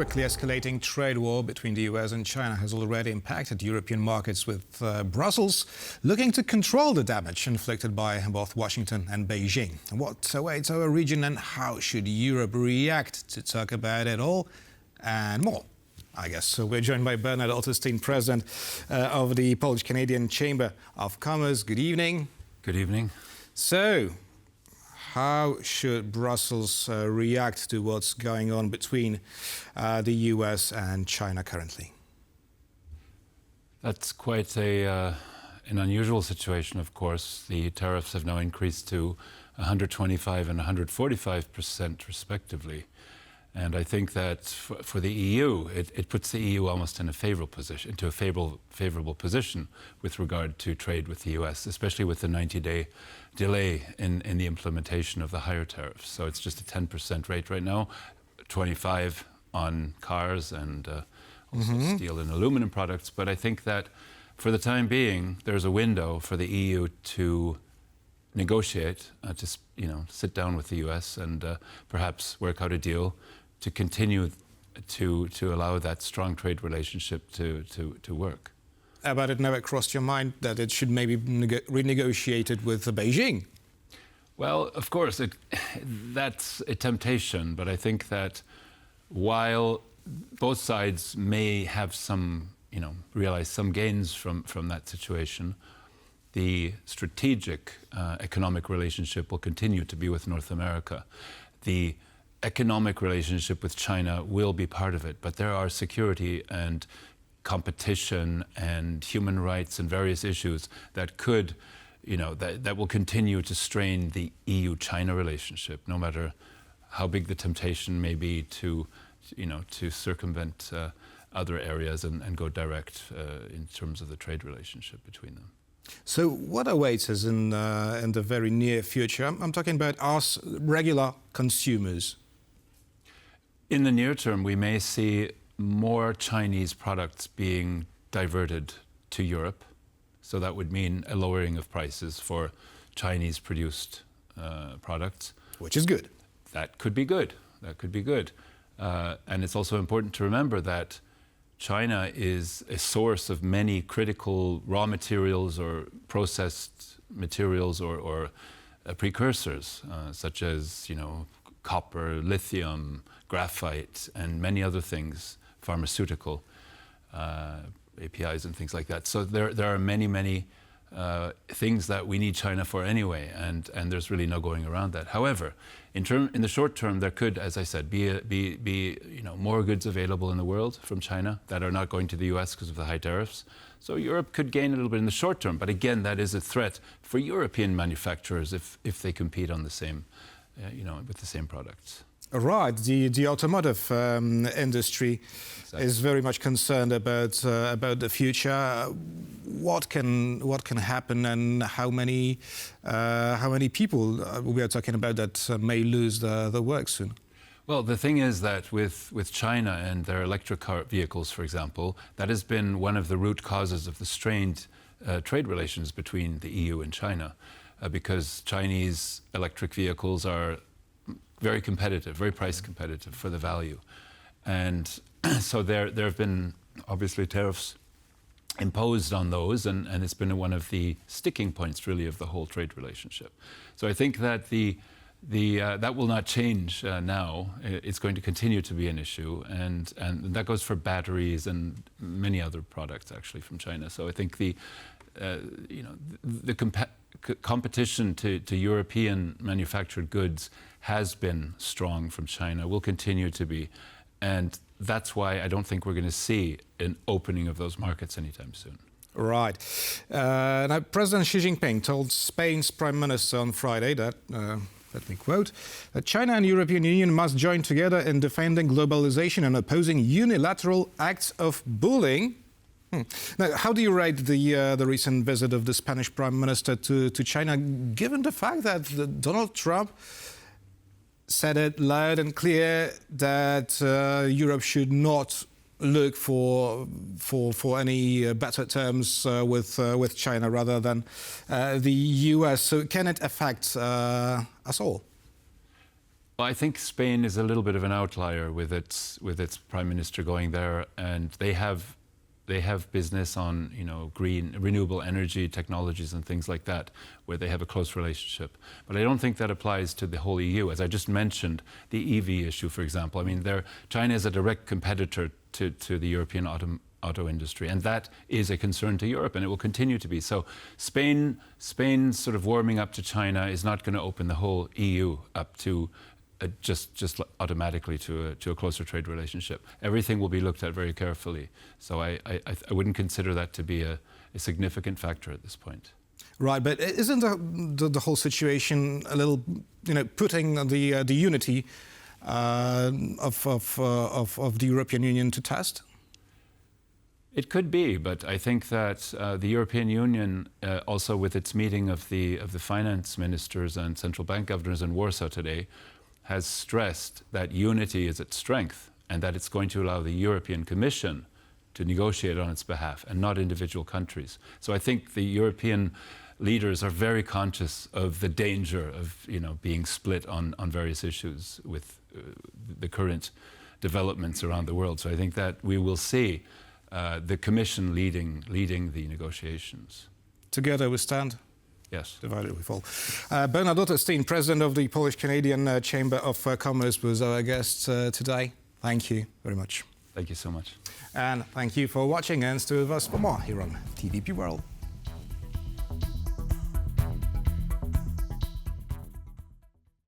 quickly escalating trade war between the US and China has already impacted European markets, with Brussels looking to control the damage inflicted by both Washington and Beijing. What awaits our region, and how should Europe react? To talk about it all and more, I guess. So we're joined by Bernhard Otterstein, President of the Polish-Canadian Chamber of Commerce. Good evening. Good evening. So, how should Brussels react to what's going on between the US and China currently? That's quite an unusual situation, of course. The tariffs have now increased to 125 and 145% respectively. And I think that for the EU, it puts the EU almost in a favorable position with regard to trade with the US, especially with the 90-day delay in the implementation of the higher tariffs. So it's just a 10% rate right now, 25 on cars and also steel and aluminum products. But I think that for the time being, there's a window for the EU to negotiate, to sit down with the US and perhaps work out a deal to continue to allow that strong trade relationship to work. But it never crossed your mind that it should maybe renegotiate with Beijing? Well, of course, that's a temptation, but I think that while both sides may have some, realize some gains from that situation, the strategic economic relationship will continue to be with North America. The economic relationship with China will be part of it, but there are security and competition and human rights and various issues that could, that will continue to strain the EU-China relationship, no matter how big the temptation may be to circumvent other areas and go direct in terms of the trade relationship between them. So what awaits us in the very near future? I'm talking about us regular consumers. In the near term, we may see more Chinese products being diverted to Europe. So that would mean a lowering of prices for Chinese-produced products. Which is good. That could be good. That could be good. And it's also important to remember that China is a source of many critical raw materials or processed materials or precursors, such as, copper, lithium, graphite, and many other things, pharmaceutical APIs and things like that. So there are many things that we need China for anyway, and there's really no going around that. However, in the short term, there could, as I said, be more goods available in the world from China that are not going to the US because of the high tariffs. So Europe could gain a little bit in the short term, but again, that is a threat for European manufacturers if they compete on the same, with the same products. Right, the automotive industry is very much concerned about the future. What can happen, and how many people we are talking about that may lose the work soon? Well, the thing is that with China and their electric car vehicles, for example, that has been one of the root causes of the strained trade relations between the EU and China, because Chinese electric vehicles are very competitive, very price competitive for the value. And so there have been obviously tariffs imposed on those, and it's been one of the sticking points really of the whole trade relationship. So I think that that will not change now. It's going to continue to be an issue, and that goes for batteries and many other products actually from China. So I think the competition to European manufactured goods has been strong from China, will continue to be. And that's why I don't think we're going to see an opening of those markets anytime soon. Right. Now, President Xi Jinping told Spain's Prime Minister on Friday that, let me quote, that China and European Union must join together in defending globalization and opposing unilateral acts of bullying. Now, how do you rate the recent visit of the Spanish Prime Minister to China, given the fact that Donald Trump said it loud and clear that Europe should not look for any better terms with China rather than the US? So can it affect us all? Well, I think Spain is a little bit of an outlier with its prime minister going there, and they have business on green renewable energy technologies and things like that, where they have a close relationship. But I don't think that applies to the whole EU. As I just mentioned, the EV issue, for example. I mean, China is a direct competitor to the European auto industry, and that is a concern to Europe, and it will continue to be. So Spain's sort of warming up to China is not going to open the whole EU up to just automatically to a closer trade relationship. Everything will be looked at very carefully. So I wouldn't consider that to be a significant factor at this point. Right, but isn't the whole situation a little, putting the unity of the European Union to test? It could be, but I think that the European Union, also with its meeting of the finance ministers and central bank governors in Warsaw today, has stressed that unity is its strength and that it's going to allow the European Commission to negotiate on its behalf and not individual countries. So I think the European leaders are very conscious of the danger of being split on various issues with the current developments around the world. So I think that we will see the Commission leading the negotiations. Together we stand. Yes. Divided we fall. Bernhard Otterstein, President of the Polish-Canadian Chamber of Commerce, was our guest today. Thank you very much. Thank you so much. And thank you for watching, and stay with us for more here on TVP World.